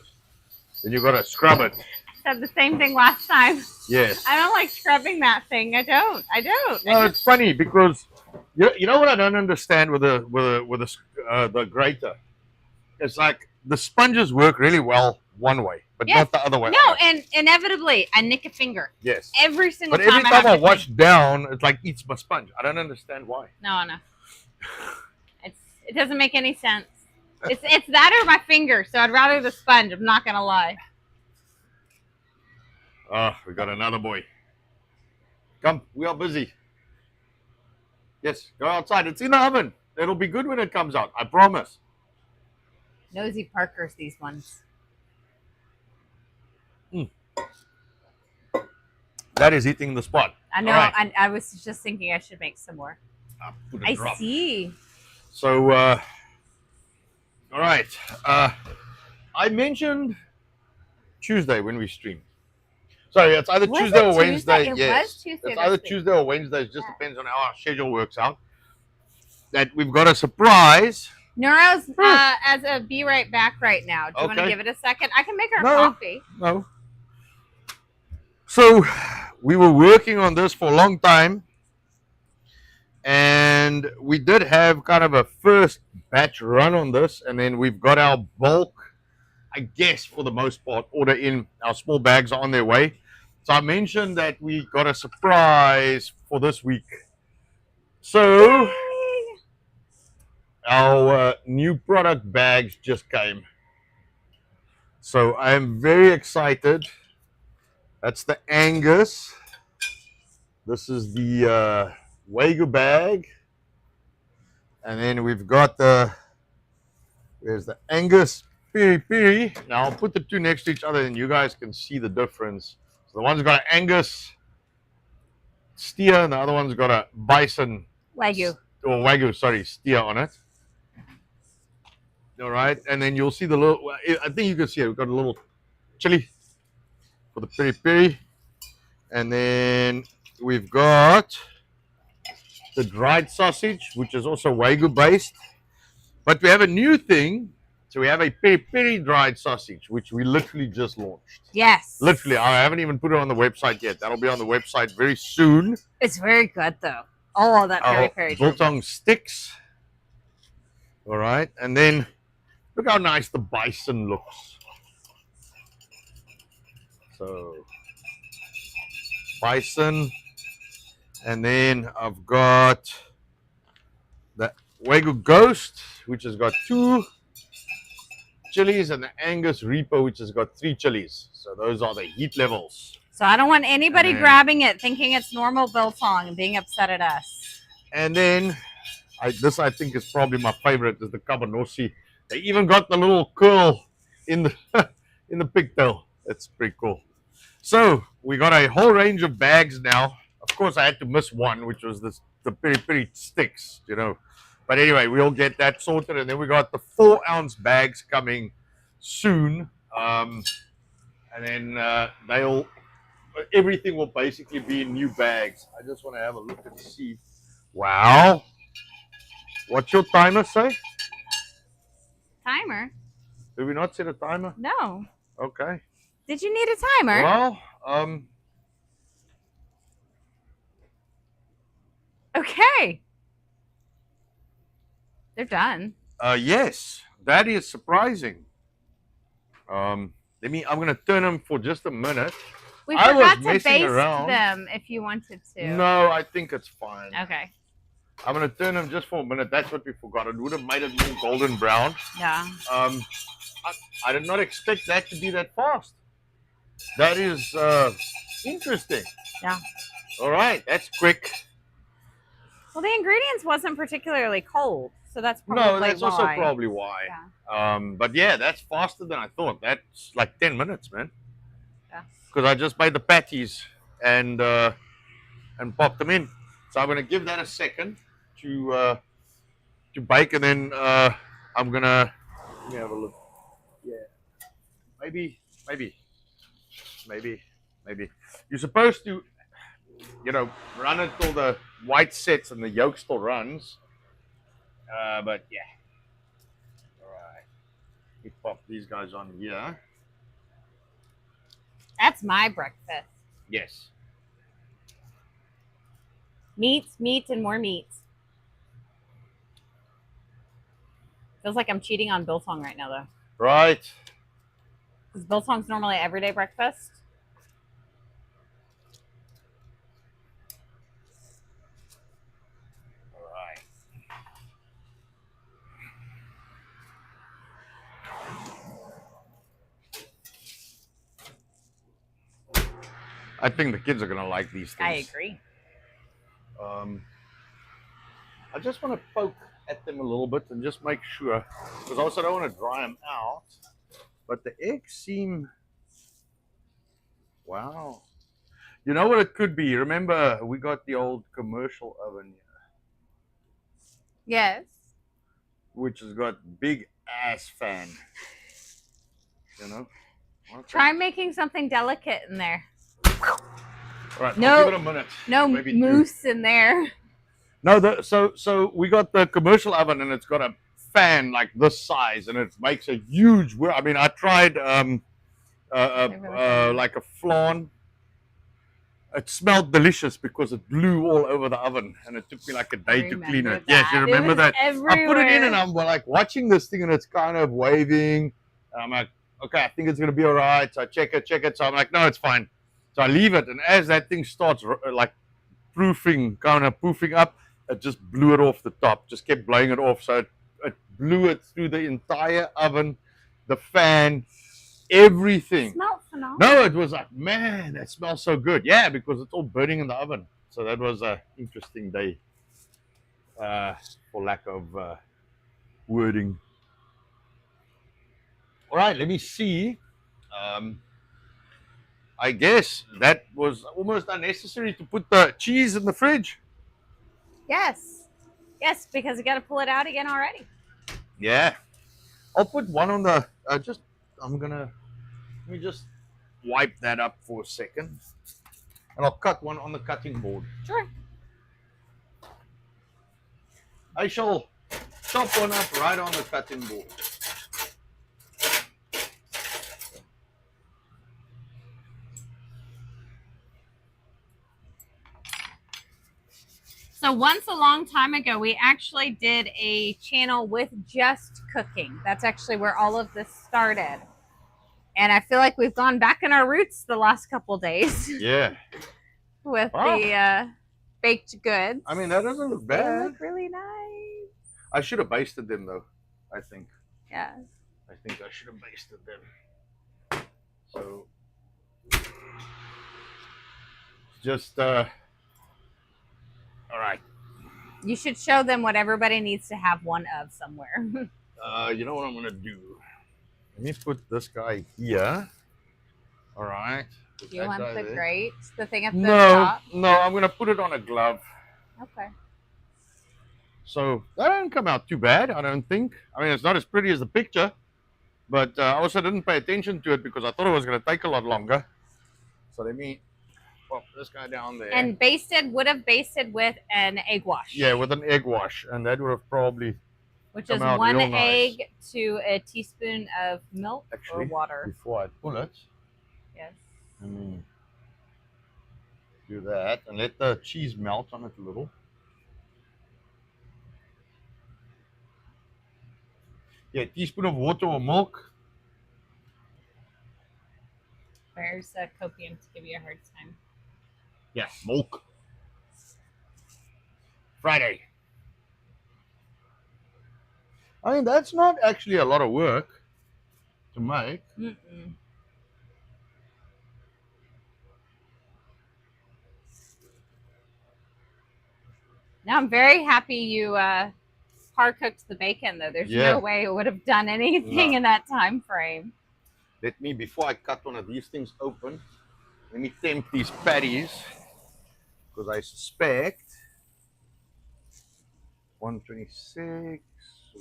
then you got to scrub it. Said the same thing last time. Yes. I don't like scrubbing that thing. I don't. No, it's funny because you know what I don't understand with the grater. It's like the sponges work really well one way, but Yes. not the other way. No, and inevitably I nick a finger. Yes. Every single But time every time I have to wash down, it like eats my sponge. I don't understand why. No. It doesn't make any sense. It's that or my finger, so I'd rather the sponge, I'm not gonna lie. Oh, we got another boy. Come, we are busy. Yes, go outside. It's in the oven. It'll be good when it comes out. I promise. Nosy Parkers, these ones. That is hitting the spot. I know. All right. I was just thinking I should make some more. I'll put a I drop. see. So, all right. I mentioned Tuesday when we stream. Sorry, it's either Was Tuesday it or Wednesday. Tuesday? It Yes. was Tuesday It's this either week. Tuesday or Wednesday. It just Yeah. depends on how our schedule works out. That we've got a surprise. Neuro's as a be right back right now. Do you want to Okay. give it a second? I can make her No. coffee. No. So, we were working on this for a long time. And we did have kind of a first batch run on this. And then we've got our bulk, I guess, for the most part, order in. Our small bags are on their way. So I mentioned that we got a surprise for this week. So Yay! our new product bags just came. So I am very excited. That's the Angus. This is the Wagyu bag. And then we've got there's the Angus piri piri. Now I'll put the two next to each other and you guys can see the difference. So the one's got an Angus steer and the other one's got a bison Wagyu. or Wagyu, sorry, steer on it. All right, and then you'll see the little, I think you can see it. We've got a little chili for the piri piri. And then we've got the dried sausage, which is also Wagyu based. But we have a new thing So we have a peri dried sausage, which we literally just launched. Yes. Literally, I haven't even put it on the website yet. That'll be on the website very soon. It's very good though. Oh, that peri biltong sticks. All right, and then look how nice the bison looks. So bison, and then I've got the Wagyu Ghost, which has got 2 chilies, and the Angus Reaper, which has got 3 chilies. So those are the heat levels. So I don't want anybody grabbing it thinking it's normal biltong and being upset at us. And then this I think is probably my favorite, is the cabanossi. They even got the little curl in the in the pigtail. It's pretty cool. So we got a whole range of bags now. Of course, I had to miss one, which was the peri sticks, you know. But anyway, we'll get that sorted, and then we got the 4-ounce bags coming soon. And then everything will basically be in new bags. I just want to have a look and see. Wow. What's your timer say? Timer? Did we not set a timer? No. Okay. Did you need a timer? Well, okay. They're done. yes, that is surprising. I'm gonna turn them for just a minute. We forgot to baste them if you wanted to. No, I think it's fine. Okay. I'm gonna turn them just for a minute. That's what we forgot. It would have made it more golden brown. Yeah. I did not expect that to be that fast. That is interesting. Yeah. All right, that's quick. Well, the ingredients wasn't particularly cold, so that's probably no, that's also probably why. Yeah. But yeah, that's faster than I thought. That's like 10 minutes, man. Yeah. Because I just made the patties and popped them in. So I'm gonna give that a second to bake, and then I'm gonna let me have a look. Yeah, maybe. You're supposed to, run it till the white sets and the yolk still runs. But yeah. All right. Let me pop these guys on here. That's my breakfast. Yes. Meats, and more meats. Feels like I'm cheating on biltong right now, though. Right. Because biltong's normally everyday breakfast. All right. I think the kids are going to like these things. I agree. I just want to poke at them a little bit and just make sure, because I also don't want to dry them out. But the eggs seem, wow. You know what it could be? Remember, we got the old commercial oven here, Yes. which has got big ass fan. You know? Try making something delicate in there. All right, No, I'll give it a minute. No Maybe mousse in there. No, so we got the commercial oven, and it's got a fan like this size, and it makes a huge. I mean, I tried like a flan. It smelled delicious because it blew all over the oven, and it took me like a day to clean it. Yes, you remember that? Everywhere. I put it in, and I'm like watching this thing, and it's kind of waving. And I'm like, okay, I think it's gonna be all right. So I check it. So I'm like, no, it's fine. So I leave it, and as that thing starts like poofing up, it just blew it off the top. Just kept blowing it off. So it blew it through the entire oven, the fan, everything. It smelled phenomenal. No, it was like, man, that smells so good. Yeah, because it's all burning in the oven. So that was an interesting day, for lack of wording. All right, let me see. I guess that was almost unnecessary to put the cheese in the fridge. Yes, because you got to pull it out again already. Yeah, I'll put one on the. Let me just wipe that up for a second, and I'll cut one on the cutting board. Sure. I shall chop one up right on the cutting board. So once a long time ago, we actually did a channel with just cooking. That's actually where all of this started. And I feel like we've gone back in our roots the last couple days. Yeah. With the baked goods. I mean, that doesn't look bad. They look really nice. I should have basted them though, I think. Yeah. I think I should have basted them. So just all right. You should show them what everybody needs to have one of somewhere. You know what I'm gonna do? Let me put this guy here. All right. Do you want the grate? The thing at the no, top? No, I'm gonna put it on a glove. Okay. So that didn't come out too bad, I don't think. I mean, it's not as pretty as the picture, but I also didn't pay attention to it because I thought it was gonna take a lot longer. So let me pop this guy down there. And would have basted with an egg wash. Yeah, with an egg wash, and that would have probably which is one egg to a teaspoon of milk or water. Before I pull it. Yes. Do that and let the cheese melt on it a little. Yeah, teaspoon of water or milk. Where's copium to give you a hard time? Yeah, milk. Friday. I mean, that's not actually a lot of work to make. Mm-mm. Now I'm very happy you par cooked the bacon though. There's no way it would have done anything in that time frame. Let me, before I cut one of these things open, let me tempt these patties because I suspect 126,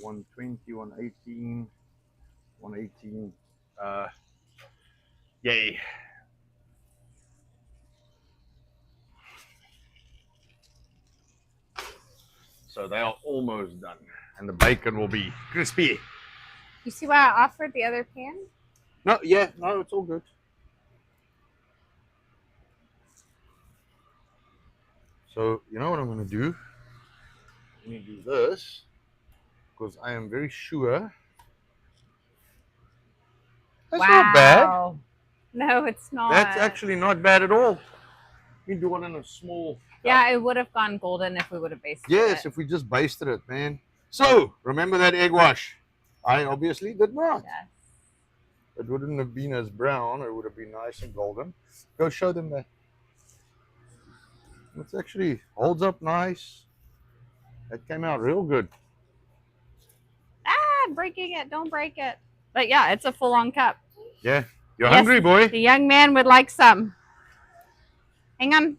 120, 118, 118. Yay. So they are almost done, and the bacon will be crispy. You see why I offered the other pan? No, it's all good. So you know what I'm going to do? Let me do this because I am very sure. That's not bad. No, it's not. That's actually not bad at all. You do one in a small. Yeah, it would have gone golden if we would have basted it. Yes, if we just basted it, man. So, remember that egg wash? I obviously did not. Yes. It wouldn't have been as brown. It would have been nice and golden. Go show them that. It actually holds up nice. That came out real good. Ah, breaking it. Don't break it. But yeah, it's a full-on cup. Yeah. You're hungry, boy. The young man would like some. Hang on.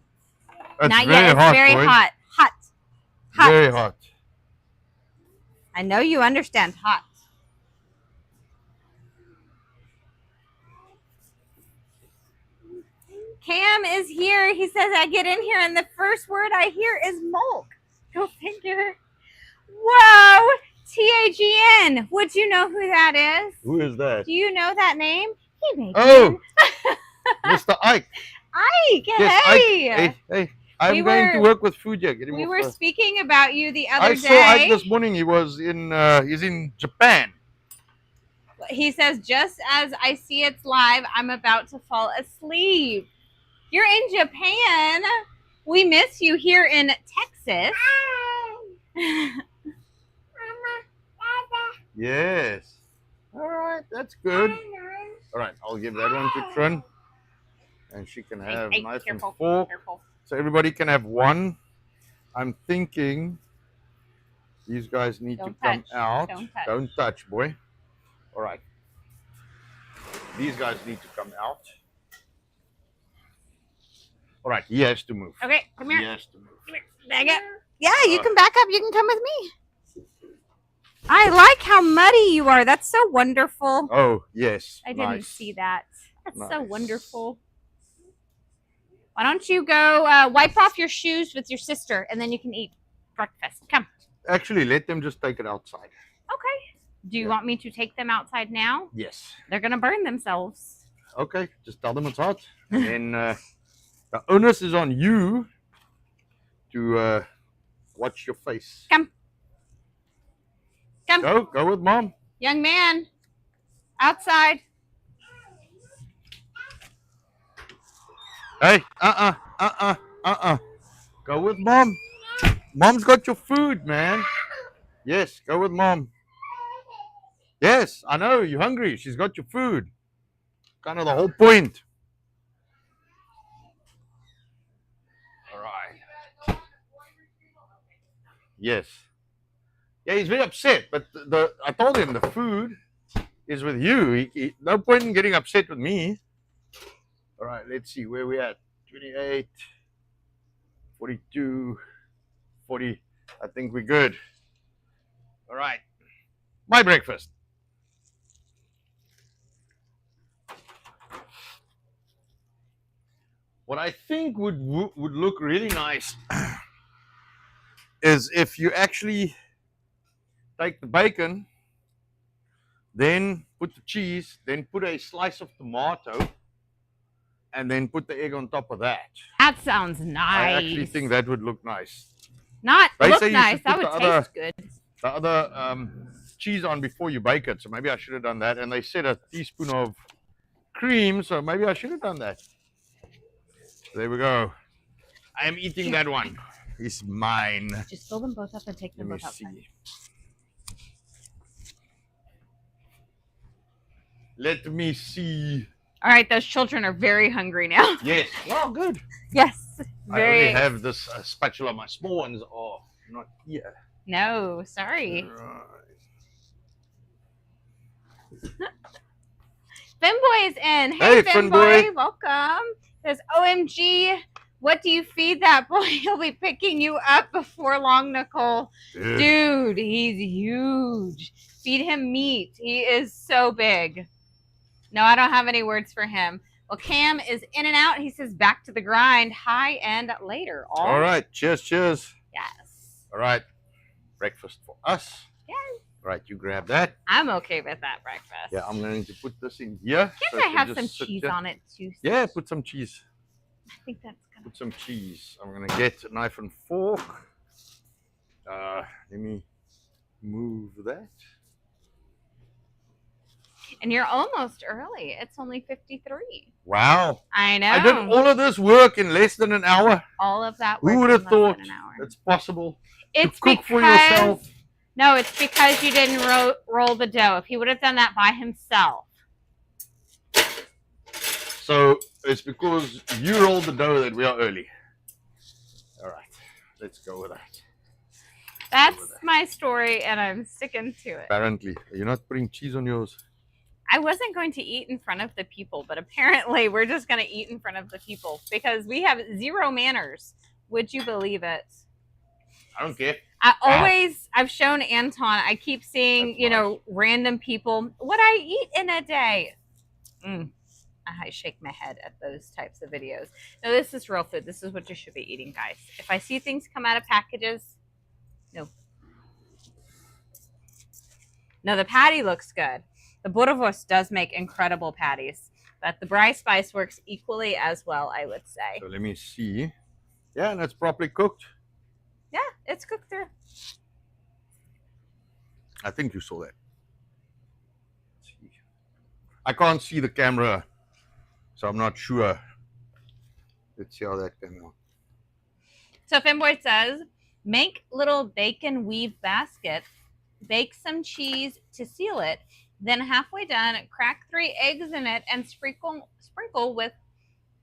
It's not very yet. It's hot, very boy. hot. Hot. Very hot. I know you understand hot. Cam is here. He says, I get in here and the first word I hear is milk. Go figure. Whoa. TAGN. Would you know who that is? Who is that? Do you know that name? He made Mr. Ike. Ike, yes, hey. Hey. I'm going to work with food here. We were speaking about you the other day. I saw Ike this morning. He was he's in Japan. He says, just as I see it's live, I'm about to fall asleep. You're in Japan. We miss you here in Texas. Yes. All right, that's good. All right, I'll give that one to Trin. And she can have knife and fork. So everybody can have one. I'm thinking these guys need to come out. Don't touch, boy. All right. These guys need to come out. All right, he has to move. Okay, come here. He has to move. Come here. Back up. Yeah, you can back up. You can come with me. I like how muddy you are. That's so wonderful. Oh, yes. I didn't see that. That's so wonderful. Why don't you go wipe off your shoes with your sister, and then you can eat breakfast. Come. Actually, let them just take it outside. Okay. Do you want me to take them outside now? Yes. They're going to burn themselves. Okay. Just tell them it's hot. And the onus is on you to Watch your face. Come. Come. Go with mom. Young man. Outside. Hey, Go with mom. Mom's got your food, man. Yes, go with mom. Yes, I know, you're hungry. She's got your food. Kind of the whole point. All right. Yes. Yeah, he's very upset, but I told him the food is with you. No point in getting upset with me. All right, let's see where we at. 28, 42, 40. I think we're good. All right. My breakfast. What I think would look really nice is if you actually take the bacon, then put the cheese, then put a slice of tomato, and then put the egg on top of that. That sounds nice. I actually think that would look nice. Not They look say you nice. should That put would the other- taste good. The other cheese on before you bake it, so maybe I should have done that. And they said a teaspoon of cream, so maybe I should have done that. There we go. I am eating that one. It's mine. Just fill them both up and take them Let me both outside. see. Let me see. All right, those children are very hungry now. Yes. Well, good. Yes, I very. only have this spatula. My small ones are not here. No, sorry. Right. Finboy is in. Hey, Hey, Finboy. Finboy, welcome. Says, OMG, what do you feed that boy? He'll be picking you up before long, Nicole. Yeah. Dude, he's huge. Feed him meat. He is so big. No, I don't have any words for him. Well, Cam is in and out. He says, back to the grind. Hi and later. All right. Cheers, cheers. Yes. All right. Breakfast for us. Yes. All right, you grab that. I'm okay with that breakfast. Yeah, I'm going to put this in here. Can't so I it can have just some sit cheese here. on it too? Yeah, put some cheese. I think that's gonna. Put some cheese. I'm going to get a knife and fork. Let me move that. And you're almost early. It's only 53. Wow. I know. I did all of this work in less than an hour. All of that. Who work would in have less thought than an hour. it's possible It's to cook for because- yourself? No, it's because you didn't roll the dough. If he would have done that by himself. So it's because you rolled the dough that we are early. All right, let's go with that. That's my story, and I'm sticking to it. Apparently, you're not putting cheese on yours. I wasn't going to eat in front of the people, but apparently we're just going to eat in front of the people because we have zero manners. Would you believe it? I don't care. I've shown Anton, I keep seeing, That's random people, what I eat in a day. I shake my head at those types of videos. No, this is real food. This is what you should be eating, guys. If I see things come out of packages, no. No, the patty looks good. The Boerewors does make incredible patties, but the Bry Spice works equally as well, I would say. So let me see. Yeah, and it's properly cooked. Yeah, it's cooked through. I think you saw that. Let's see. I can't see the camera, so I'm not sure. Let's see how that came out. So Finboy says, make little bacon weave basket, bake some cheese to seal it, then halfway done, crack 3 eggs in it and sprinkle with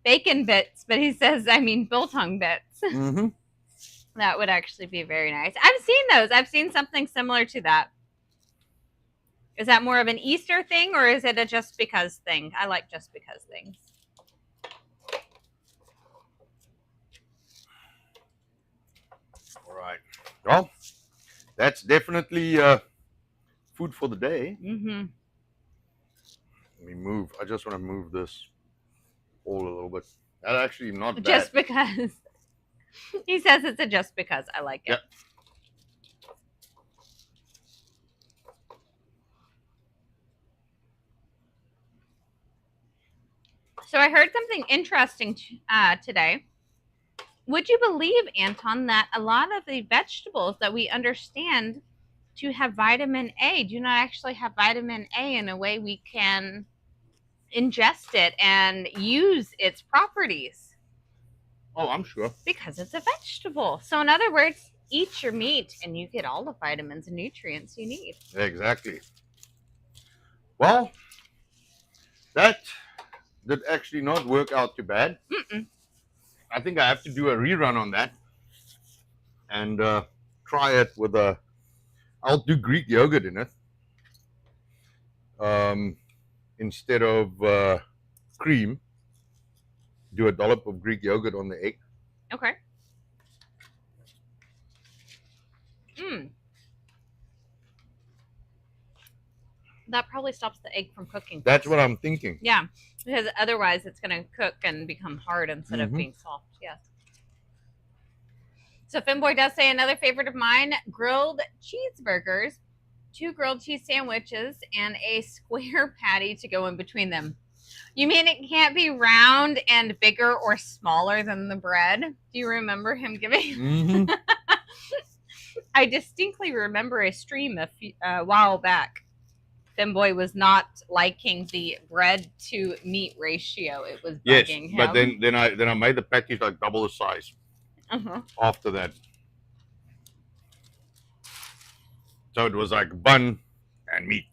bacon bits. But he says, biltong bits. Mm-hmm. That would actually be very nice. I've seen those. I've seen something similar to that. Is that more of an Easter thing or is it a just because thing? I like just because things. All right. Well, that's definitely food for the day. Mm-hmm. Let me move. I just want to move this all a little bit. That's actually not bad. Just because. He says it's a just because. I like it. Yep. So I heard something interesting today. Would you believe, Anton, that a lot of the vegetables that we understand to have vitamin A do not actually have vitamin A in a way we can ingest it and use its properties? Oh, I'm sure. Because it's a vegetable. So in other words, eat your meat and you get all the vitamins and nutrients you need. Exactly. Well, that did actually not work out too bad. Mm-mm. I think I have to do a rerun on that and try it with a. I'll do Greek yogurt in it instead of cream. Do a dollop of Greek yogurt on the egg. Okay. Mm. That probably stops the egg from cooking. That's what I'm thinking. Yeah, because otherwise it's going to cook and become hard instead of being soft. Yes. So Finboy does say another favorite of mine, grilled cheeseburgers, 2 grilled cheese sandwiches, and a square patty to go in between them. You mean it can't be round and bigger or smaller than the bread? Do you remember him giving? Mm-hmm. I distinctly remember a stream a while back. Finboy was not liking the bread to meat ratio. It was bugging him. But then I made the patties like double the size. After that, so it was like bun and meat.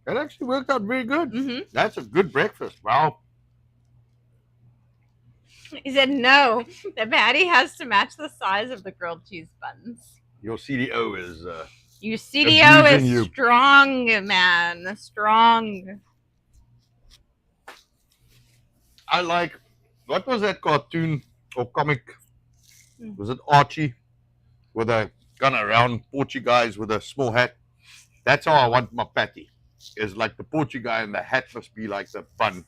It actually worked out very good. Mm-hmm. That's a good breakfast. Wow. He said, no, the patty has to match the size of the grilled cheese buns. Your CDO is... Your CDO is you. Strong, man. Strong. I like... What was that cartoon or comic? Was it Archie? With a kind of round Porchy guys with a small hat. That's how I want my patty. Is like the Porchy guy and the hat must be like the bun.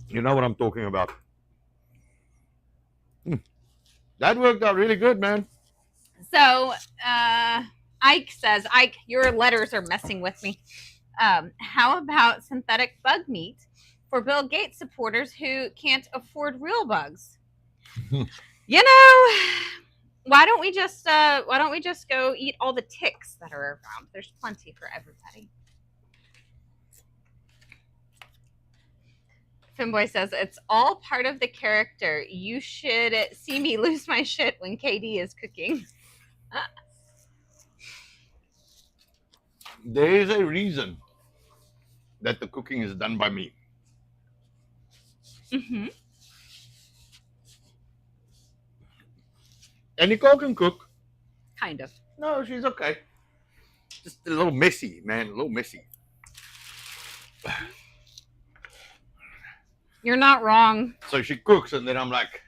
You know what I'm talking about. That worked out really good, man. So, Ike says, Ike, your letters are messing with me. How about synthetic bug meat for Bill Gates supporters who can't afford real bugs? You know, why don't we just go eat all the ticks that are around? There's plenty for everybody. Finboy says, it's all part of the character. You should see me lose my shit when KD is cooking. There is a reason that the cooking is done by me. Mm-hmm. And Nicole can cook. Kind of. No, she's okay. Just a little messy, man. A little messy. You're not wrong. So she cooks, and then I'm like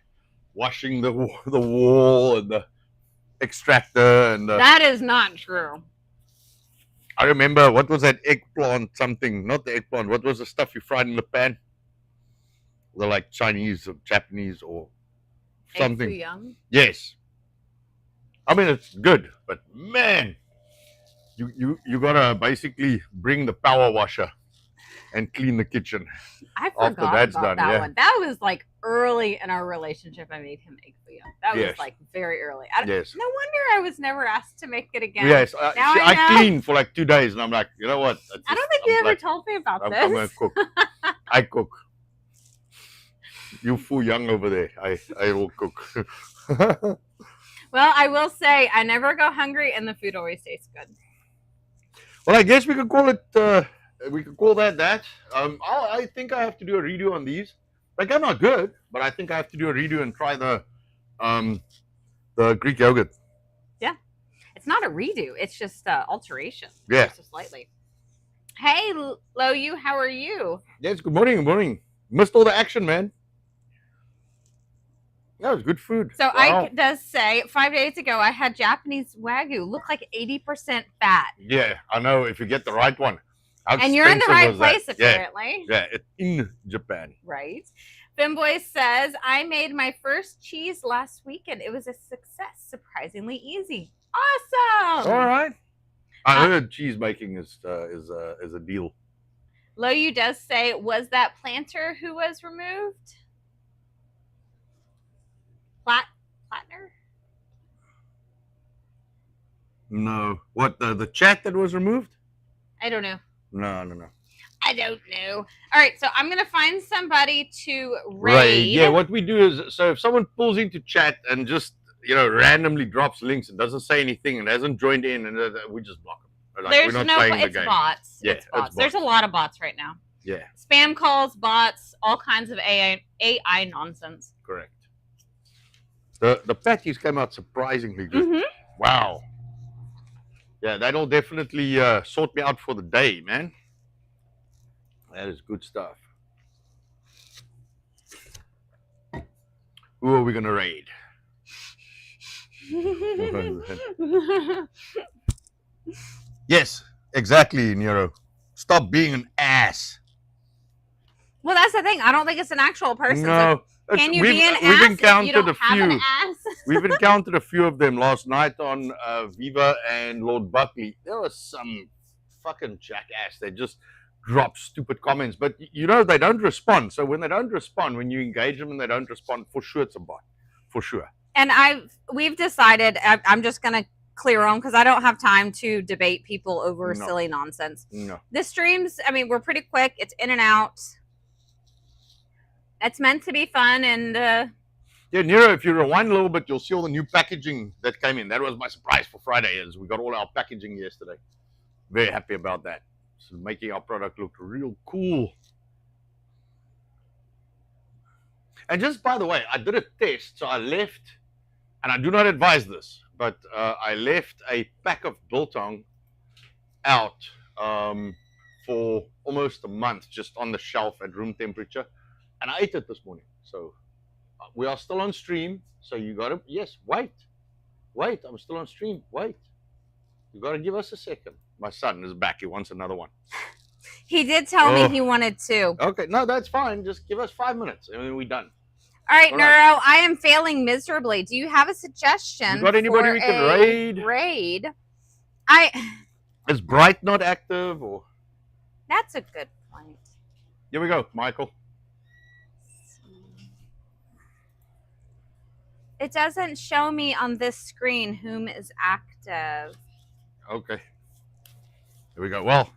washing the wall and the extractor and the... That is not true. I remember, what was that eggplant something? Not the eggplant. What was the stuff you fried in the pan? The like Chinese or Japanese or something. Egg foo young? Yes. I mean, it's good, but man, you gotta basically bring the power washer and clean the kitchen. I forgot that's about done, that yeah. one. That was like early in our relationship. I made him egg foo young. That was Yes. like very early. Yes. No wonder I was never asked to make it again. Yes, Now see, I know. I cleaned for like 2 days, and I'm like, you know what? I don't think you ever told me about I'm this. gonna cook. I cook. You fool young over there. I will cook. Well, I will say I never go hungry, and the food always tastes good. Well, I guess we could call it. We could call that. I think I have to do a redo on these. Like, they're not good, but I think I have to do a redo and try the Greek yogurt. Yeah, it's not a redo; it's just alteration. Yeah, just slightly. Hey, Lo, you, how are you? Yes. Good morning. Good morning. Missed all the action, man. That was good food. So Wow. Ike does say 5 days ago I had Japanese Wagyu, look like 80% fat. Yeah, I know. If you get the right one. How And you're in the expensive right was that? place, apparently. Yeah, it's in Japan. Right. Finboy says, I made my first cheese last weekend. It was a success. Surprisingly easy. Awesome. All right. I heard cheese making is a deal. Loyu does say, was that planter who was removed? No. What, the chat that was removed? I don't know. No. I don't know. All right, so I'm gonna find somebody to raid. Right. Yeah, what we do is, so if someone pulls into chat and just, randomly drops links and doesn't say anything and hasn't joined in, and we just block them. Like, There's we're not no, playing the it's game. bots. Yeah, it's bots. it's There's a bots. lot of bots right now. Yeah, Spam calls, bots, all kinds of AI nonsense. correct. The patties came out surprisingly good. Mhm. Wow. Yeah, that'll definitely sort me out for the day, man. That is good stuff. Who are we gonna raid? Yes, exactly, Nero. Stop being an ass. Well, that's the thing. I don't think it's an actual person. No. So can you we've, be an we've ass if encountered you don't a have few. an ass? We've encountered a few of them last night on Viva and Lord Buckley. There was some fucking jackass. They just drop stupid comments, but they don't respond. So when they don't respond, when you engage them and they don't respond, for sure it's a bot, for sure. And we've decided I'm just gonna clear them because I don't have time to debate people over silly nonsense. No. The streams, I mean, we're pretty quick. It's in and out. It's meant to be fun and. Yeah, Nero, if you rewind a little bit, you'll see all the new packaging that came in. That was my surprise for Friday, is we got all our packaging yesterday. Very happy about that. So making our product look real cool. And just by the way, I did a test. So I left, and I do not advise this, but I left a pack of biltong out for almost a month, just on the shelf at room temperature. And I ate it this morning. So we are still on stream. So you got to, yes, wait, I'm still on stream. Wait, you got to give us a second. My son is back. He wants another one. He did tell me he wanted two. Okay, no, that's fine. Just give us 5 minutes and then we're done. All right, Neuro, I am failing miserably. Do you have a suggestion? You got anybody we can raid? Raid. Is Bright not active or? That's a good point. Here we go, Michael. It doesn't show me on this screen whom is active. Okay. Here we go. Well,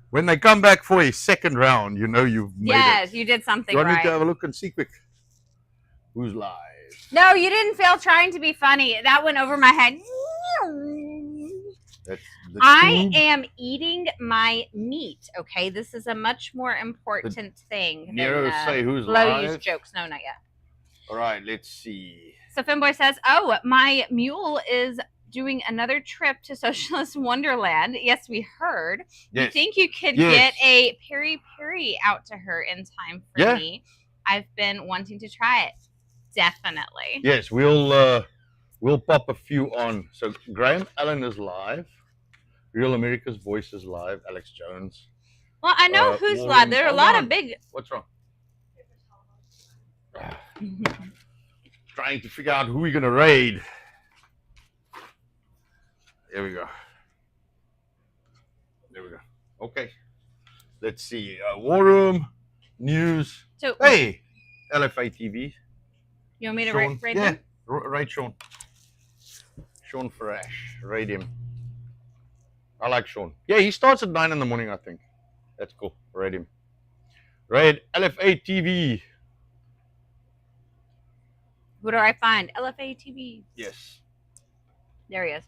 when they come back for a second round, you've made it. Yes, you did something right. I need to have a look and see quick. Who's live? No, you didn't fail trying to be funny. That went over my head. I am eating my meat, okay? This is a much more important thing Nero, say who's Blowy's live? jokes. No, not yet. All right, let's see. So Finboy says, oh, my mule is doing another trip to Socialist Wonderland. Yes, we heard. Yes. You think you could get a peri-peri out to her in time for me? I've been wanting to try it. Definitely. Yes, we'll pop a few on. So Graham Allen is live. Real America's Voice is live. Alex Jones. Well, I know who's live. There are a lot of big. What's wrong? Trying to figure out who we're gonna raid. There we go. Okay. Let's see. War Room, news. So, hey, LFA TV. You want me to raid them? Yeah, raid Sean. Sean Farash. Raid him. I like Sean. Yeah, he starts at 9 in the morning, I think. That's cool. Raid him. Raid LFA TV. Who do I find? LFA TV. Yes. There he is.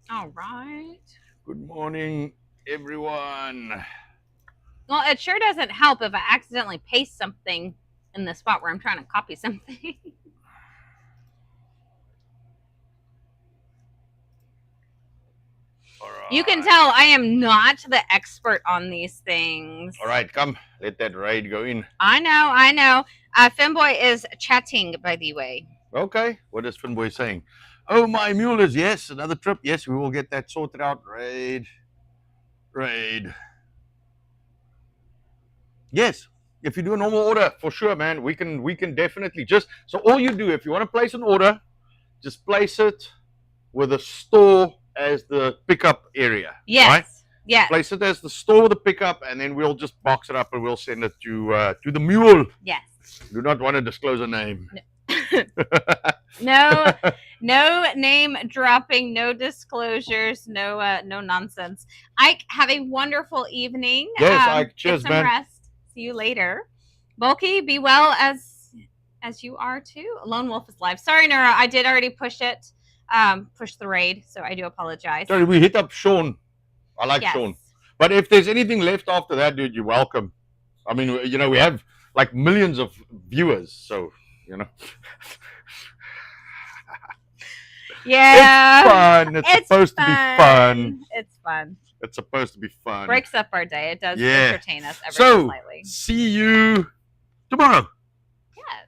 All right. Good morning, everyone. Well, it sure doesn't help if I accidentally paste something in the spot where I'm trying to copy something. You can tell I am not the expert on these things. All right, come. Let that raid go in. I know. Finboy is chatting, by the way. Okay. What is Finboy saying? Oh, my mule is, yes. Another trip. Yes, we will get that sorted out. Raid. Yes. If you do a normal order, for sure, man, we can definitely just, so all you do, if you want to place an order, just place it with a store as the pickup area. Yes. Right? Yes. Place it as the store with the pickup, and then we'll just box it up and we'll send it to the mule. Yes. Do not want to disclose a name. No. No, no name dropping, no disclosures, no nonsense. Ike, have a wonderful evening. Yes, Ike. Cheers, get some man. rest. See you later. Bulky, be well as you are too. Lone Wolf is live. Sorry, Nora, I did already push it. Push the raid, so I do apologize. Sorry, we hit up Sean. I like Yes. Sean. But if there's anything left after that, dude, you're welcome. I mean, you know, we have like millions of viewers, so you know. Yeah. It's fun. It's supposed to be fun. It's fun. It's supposed to be fun. Breaks up our day. It does Yeah. entertain us ever So, slightly. see you tomorrow. Yes.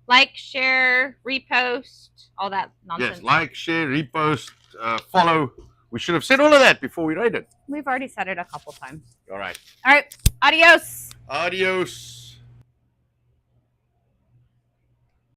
Like, share, repost, all that nonsense. Yes, like, share, repost, follow. We should have said all of that before we rated. We've already said it a couple times. All right. All right. Adios. Adios.